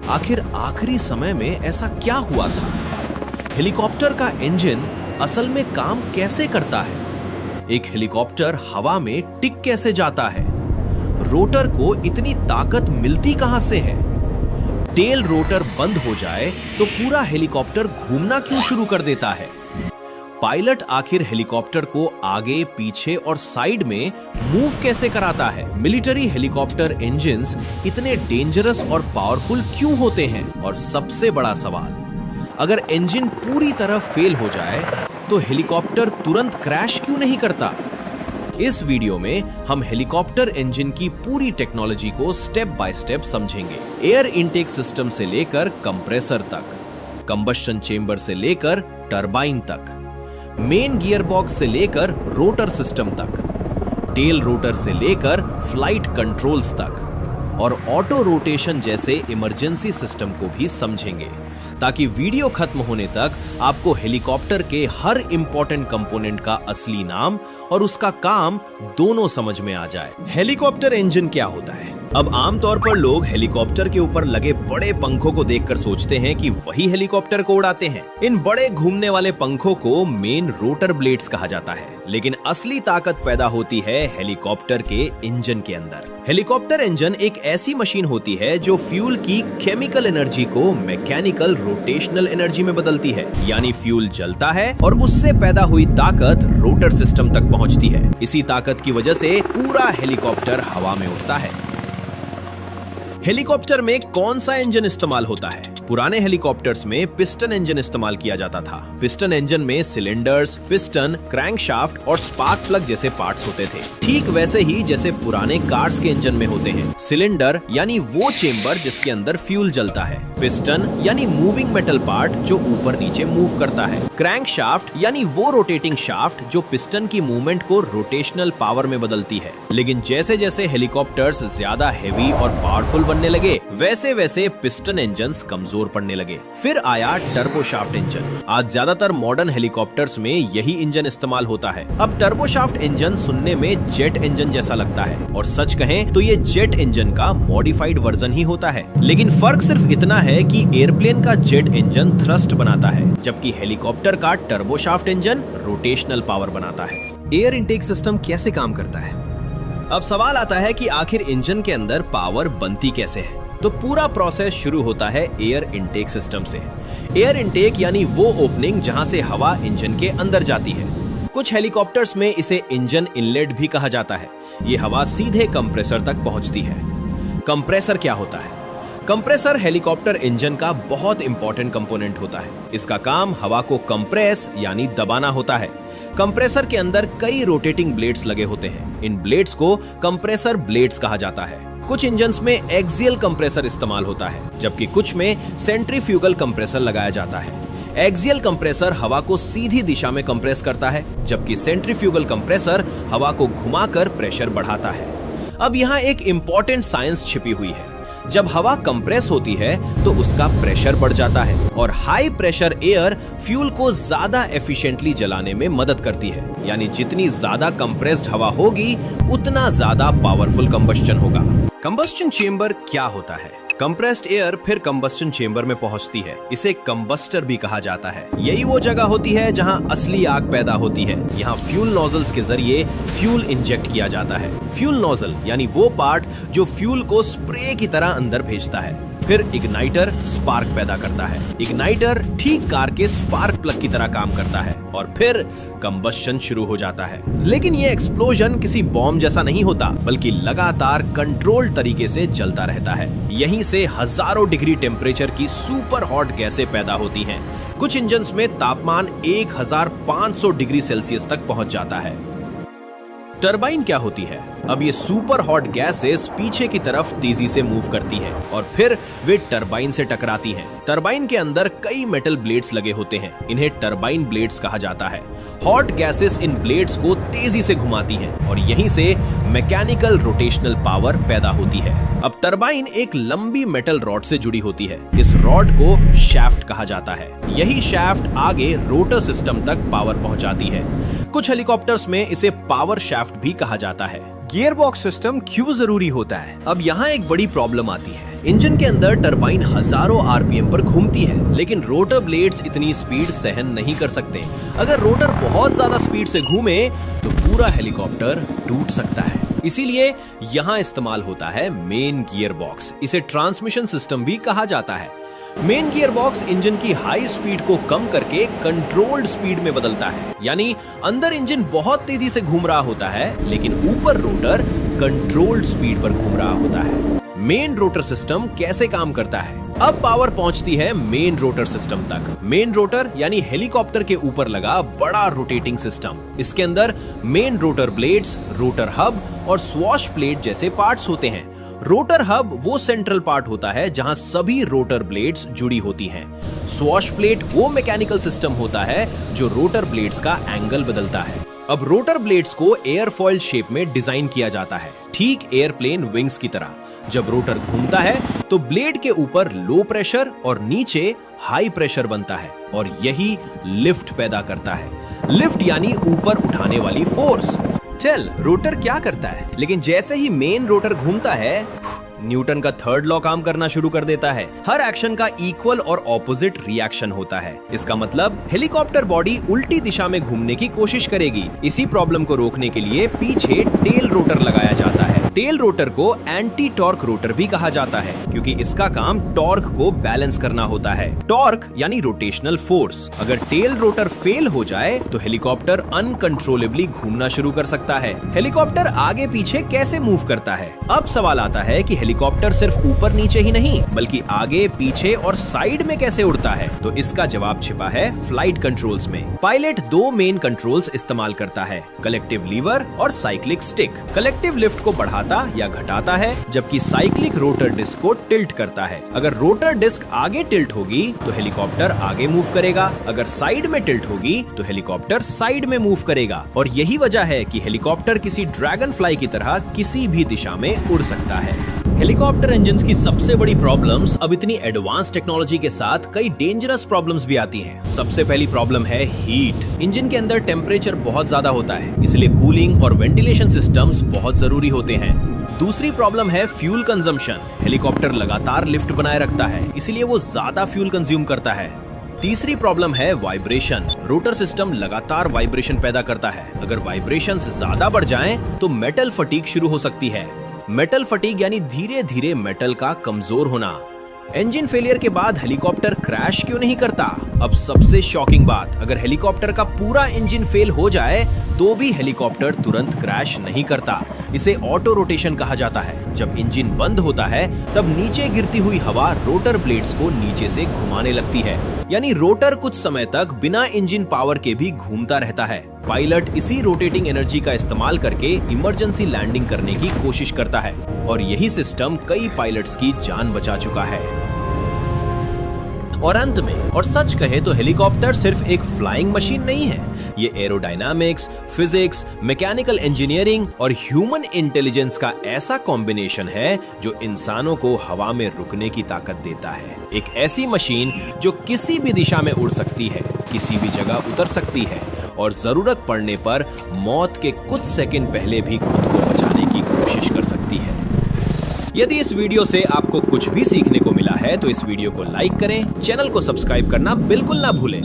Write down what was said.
आखिर आखिरी समय में ऐसा क्या हुआ था? हेलीकॉप्टर का इंजन असल में काम कैसे करता है? एक हेलीकॉप्टर हवा में टिक कैसे जाता है? रोटर को इतनी ताकत मिलती कहां से है? टेल रोटर बंद हो जाए तो पूरा हेलीकॉप्टर घूमना क्यों शुरू कर देता है? पायलट आखिर हेलीकॉप्टर को आगे, पीछे और साइड में मूव कैसे कराता है? मिलिट्री हेलीकॉप्टर इंजन्स इतने डेंजरस और पावरफुल क्यों होते हैं? और सबसे बड़ा सवाल, अगर इंजन पूरी तरह फेल हो जाए तो हेलीकॉप्टर तुरंत क्रैश क्यों नहीं करता? इस वीडियो में हम हेलीकॉप्टर इंजन की पूरी टेक्नोलॉजी को स्टेप बाय स्टेप समझेंगे। एयर इनटेक सिस्टम से लेकर कंप्रेसर तक, कंबस्शन चेंबर से लेकर टरबाइन तक, मेन गियरबॉक्स से लेकर रोटर सिस्टम तक, टेल रोटर से लेकर फ्लाइट कंट्रोल्स तक और ऑटो रोटेशन जैसे इमरजेंसी सिस्टम को भी समझेंगे, ताकि वीडियो खत्म होने तक आपको हेलीकॉप्टर के हर इंपॉर्टेंट कंपोनेंट का असली नाम और उसका काम दोनों समझ में आ जाए। हेलीकॉप्टर इंजन क्या होता है? अब आमतौर पर लोग हेलीकॉप्टर के ऊपर लगे बड़े पंखों को देखकर सोचते हैं कि वही हेलीकॉप्टर को उड़ाते हैं। इन बड़े घूमने वाले पंखों को मेन रोटर ब्लेड्स कहा जाता है, लेकिन असली ताकत पैदा होती है हेलीकॉप्टर के इंजन के अंदर। हेलीकॉप्टर इंजन एक ऐसी मशीन होती है जो फ्यूल की केमिकल एनर्जी को मैकेनिकल रोटेशनल एनर्जी में बदलती है, यानी फ्यूल जलता है और उससे पैदा हुई ताकत रोटर सिस्टम तक पहुंचती है। इसी ताकत की वजह से पूरा हेलीकॉप्टर हवा में उठता है। हेलीकॉप्टर में कौन सा इंजन इस्तेमाल होता है? पुराने हेलीकॉप्टर्स में पिस्टन इंजन इस्तेमाल किया जाता था। पिस्टन इंजन में सिलेंडर्स, पिस्टन, क्रैंकशाफ्ट और स्पार्क प्लग जैसे पार्ट्स होते थे, ठीक वैसे ही जैसे पुराने कार्स के इंजन में होते हैं। सिलेंडर यानी वो चेंबर जिसके अंदर फ्यूल जलता है, पिस्टन यानी मूविंग मेटल पार्ट जो ऊपर नीचे मूव करता है, क्रैंकशाफ्ट यानी वो रोटेटिंग शाफ्ट जो पिस्टन की मूवमेंट को रोटेशनल पावर में बदलती है। लेकिन जैसे जैसे हेलीकॉप्टर्स ज्यादा हेवी और पावरफुल बनने लगे, वैसे वैसे पिस्टन इंजन्स कमजोर पड़ने लगे। फिर आया टर्बोशाफ्ट इंजन। आज ज्यादातर मॉडर्न हेलीकॉप्टर्स में यही इंजन इस्तेमाल होता है। अब टर्बोशाफ्ट इंजन सुनने में जेट इंजन जैसा लगता है, और सच कहें तो ये जेट इंजन का मॉडिफाइड वर्जन ही होता है। लेकिन फर्क सिर्फ इतना है कि एयरप्लेन का जेट इंजन थ्रस्ट बनाता है, जबकि हेलीकॉप्टर का टर्बोशाफ्ट इंजन रोटेशनल पावर बनाता है। एयर इनटेक सिस्टम कैसे काम करता है? अब सवाल आता है कि आखिर इंजन के अंदर पावर बनती कैसे है? तो पूरा प्रोसेस शुरू होता है एयर इनटेक सिस्टम से। एयर इनटेक यानी वो ओपनिंग जहां से हवा इंजन के अंदर जाती है। कुछ हेलीकॉप्टर्स में इसे इंजन इनलेट भी कहा जाता है। ये हवा सीधे कंप्रेसर तक पहुंचती है। कंप्रेसर क्या होता है? कंप्रेसर हेलीकॉप्टर इंजन का बहुत इंपॉर्टेंट कंपोनेंट होता है। इसका काम हवा को कंप्रेस यानी दबाना होता है। कंप्रेसर के अंदर कई रोटेटिंग ब्लेड्स लगे होते हैं। इन ब्लेड्स को कंप्रेसर ब्लेड्स कहा जाता है। कुछ इंजन्स में एक्सियल कंप्रेसर इस्तेमाल होता है, जबकि कुछ में सेंट्रीफ्यूगल कंप्रेसर लगाया जाता है। एक्सियल कंप्रेसर हवा को सीधी दिशा में कंप्रेस करता है, जबकि सेंट्रीफ्यूगल कंप्रेसर हवा को घुमाकर प्रेशर बढ़ाता है। अब यहाँ एक इंपॉर्टेंट साइंस छिपी हुई है। जब हवा कंप्रेस होती है तो उसका प्रेशर बढ़ जाता है, और हाई प्रेशर एयर फ्यूल को ज्यादा एफिशिएंटली जलाने में मदद करती है। यानी जितनी ज्यादा कंप्रेस्ड हवा होगी, उतना ज्यादा पावरफुल कंबस्शन होगा। कंबस्शन चेंबर क्या होता है? कंप्रेस्ड एयर फिर कंबस्शन चेंबर में पहुंचती है। इसे कंबस्टर भी कहा जाता है। यही वो जगह होती है जहां असली आग पैदा होती है। यहाँ फ्यूल नोजल्स के जरिए फ्यूल इंजेक्ट किया जाता है। फ्यूल नोजल यानी वो पार्ट जो फ्यूल को स्प्रे की तरह अंदर भेजता है। फिर इग्नाइटर स्पार्क पैदा करता है। इग्नाइटर ठीक कार के स्पार्क प्लग की तरह काम करता है, और फिर कंबस्शन शुरू हो जाता है। लेकिन ये एक्सप्लोजन किसी बॉम्ब जैसा नहीं होता, बल्कि लगातार कंट्रोल्ड तरीके से चलता रहता है। यहीं से हजारों डिग्री टेम्परेचर की सुपर हॉट गैसें पैदा होती हैं। कुछ इंजन्स में तापमान 1500 डिग्री सेल्सियस तक पहुंच जाता है। टरबाइन क्या होती है? अब ये सुपर हॉट गैसेस पीछे की तरफ तेजी से मूव करती हैं और फिर वे टरबाइन से टकराती हैं। टरबाइन के अंदर कई मेटल ब्लेड्स लगे होते हैं। इन्हें टरबाइन ब्लेड्स कहा जाता है। हॉट गैसेस इन ब्लेड्स को तेजी से घुमाती हैं और यहीं से मैकेनिकल रोटेशनल पावर पैदा होती है। अब टरबाइन एक लंबी मेटल रॉड से जुड़ी होती है। इस रॉड को शैफ्ट कहा जाता है। यही शैफ्ट आगे रोटर सिस्टम तक पावर पहुंचाती है। कुछ हेलीकॉप्टर्स में इसे पावर शैफ्ट भी कहा जाता है। गियरबॉक्स सिस्टम क्यों जरूरी होता है? अब यहाँ एक बड़ी प्रॉब्लम आती है। इंजन के अंदर टरबाइन हजारों आरपीएम पर घूमती है, लेकिन रोटर ब्लेड्स इतनी स्पीड सहन नहीं कर सकते। अगर रोटर बहुत ज्यादा स्पीड से घूमे तो पूरा हेलीकॉप्टर टूट सकता है। इसीलिए यहाँ इस्तेमाल होता है मेन गियरबॉक्स। इसे ट्रांसमिशन सिस्टम भी कहा जाता है। मेन गियरबॉक्स इंजन की हाई स्पीड को कम करके कंट्रोल्ड स्पीड में बदलता है। यानी अंदर इंजन बहुत तेजी से घूम रहा होता है, लेकिन ऊपर रोटर कंट्रोल्ड स्पीड पर घूम रहा होता है। मेन रोटर सिस्टम कैसे काम करता है? अब पावर पहुंचती है मेन रोटर सिस्टम तक। मेन रोटर यानी हेलीकॉप्टर के ऊपर लगा बड़ा रोटेटिंग सिस्टम। इसके अंदर main rotor blades, rotor hub और स्वॉश प्लेट जैसे पार्ट्स होते हैं। रोटर हब वो सेंट्रल पार्ट होता है जहां सभी रोटर ब्लेड्स जुड़ी होती हैं। स्वॉश प्लेट वो मैकेनिकल सिस्टम होता है जो रोटर ब्लेड्स का एंगल बदलता है। अब रोटर ब्लेड्स को एयरफॉइल शेप में डिजाइन किया जाता है, ठीक एयरप्लेन विंग्स की तरह। जब रोटर घूमता है तो ब्लेड के ऊपर लो प्रेशर और नीचे हाई प्रेशर बनता है और यही लिफ्ट पैदा करता है। लिफ्ट यानी ऊपर उठाने वाली फोर्स। चल, रोटर क्या करता है? लेकिन जैसे ही मेन रोटर घूमता है, न्यूटन का थर्ड लॉ काम करना शुरू कर देता है। हर एक्शन का इक्वल और ऑपोजिट रिएक्शन होता है। इसका मतलब हेलीकॉप्टर बॉडी उल्टी दिशा में घूमने की कोशिश करेगी। इसी प्रॉब्लम को रोकने के लिए पीछे टेल रोटर लगाया जाता है। टेल रोटर को एंटी टॉर्क रोटर भी कहा जाता है, क्योंकि इसका काम टॉर्क को बैलेंस करना होता है। टॉर्क यानी रोटेशनल फोर्स। अगर टेल रोटर फेल हो जाए तो हेलीकॉप्टर अनकंट्रोलेबली घूमना शुरू कर सकता है। हेलीकॉप्टर आगे पीछे कैसे मूव करता है? अब सवाल आता है कि हेलीकॉप्टर सिर्फ ऊपर नीचे ही नहीं, बल्कि आगे, पीछे और साइड में कैसे उड़ता है? तो इसका जवाब छिपा है फ्लाइट कंट्रोल्स में। पायलट दो मेन कंट्रोल्स इस्तेमाल करता है, कलेक्टिव लीवर और साइक्लिक स्टिक। कलेक्टिव लिफ्ट को बढ़ाता या घटाता है, जबकि साइक्लिक रोटर डिस्क को टिल्ट करता है। अगर रोटर डिस्क आगे टिल्ट होगी तो हेलीकॉप्टर आगे मूव करेगा, अगर साइड में टिल्ट होगी तो हेलीकॉप्टर साइड में मूव करेगा। और यही वजह है कि हेलीकॉप्टर किसी ड्रैगन फ्लाई की तरह किसी भी दिशा में उड़ सकता है। हेलीकॉप्टर इंजन्स की सबसे बड़ी प्रॉब्लम्स अब इतनी एडवांस टेक्नोलॉजी के साथ कई डेंजरस प्रॉब्लम्स भी आती हैं। सबसे पहली प्रॉब्लम है हीट। इंजन के अंदर टेम्परेचर बहुत ज्यादा होता है, इसलिए कूलिंग और वेंटिलेशन सिस्टम्स बहुत जरूरी होते हैं। दूसरी प्रॉब्लम है फ्यूल कंजम्पशन। हेलीकॉप्टर लगातार लिफ्ट बनाए रखता है, इसलिए वो ज्यादा फ्यूल कंज्यूम करता है। तीसरी प्रॉब्लम है वाइब्रेशन। रोटर सिस्टम लगातार वाइब्रेशन पैदा करता है। अगर वाइब्रेशंस ज्यादा बढ़ जाएं, तो मेटल फटीग शुरू हो सकती है। मेटल फटीग यानी धीरे धीरे मेटल का कमजोर होना। इंजन फेलियर के बाद हेलीकॉप्टर क्रैश क्यों नहीं करता? अब सबसे शॉकिंग बात, अगर हेलीकॉप्टर का पूरा इंजन फेल हो जाए तो भी हेलीकॉप्टर तुरंत क्रैश नहीं करता। इसे ऑटो रोटेशन कहा जाता है। जब इंजन बंद होता है तब नीचे गिरती हुई हवा रोटर ब्लेड्स को नीचे से घुमाने लगती है, यानी रोटर कुछ समय तक बिना इंजन पावर के भी घूमता रहता है। पायलट इसी रोटेटिंग एनर्जी का इस्तेमाल करके इमरजेंसी लैंडिंग करने की कोशिश करता है, और यही सिस्टम कई पायलट्स की जान बचा चुका है। और अंत में, और सच कहे तो हेलीकॉप्टर सिर्फ एक फ्लाइंग मशीन नहीं है। ये एरोडायनामिक्स, फिजिक्स, मैकेनिकल इंजीनियरिंग और ह्यूमन इंटेलिजेंस का ऐसा कॉम्बिनेशन है जो इंसानों को हवा में रुकने की ताकत देता है। एक ऐसी मशीन जो किसी भी दिशा में उड़ सकती है, किसी भी जगह उतर सकती है और जरूरत पड़ने पर मौत के कुछ सेकंड पहले भी खुद को बचाने की कोशिश कर सकती है। यदि इस वीडियो से आपको कुछ भी सीखने को मिला है तो इस वीडियो को लाइक करें, चैनल को सब्सक्राइब करना बिल्कुल ना भूलें।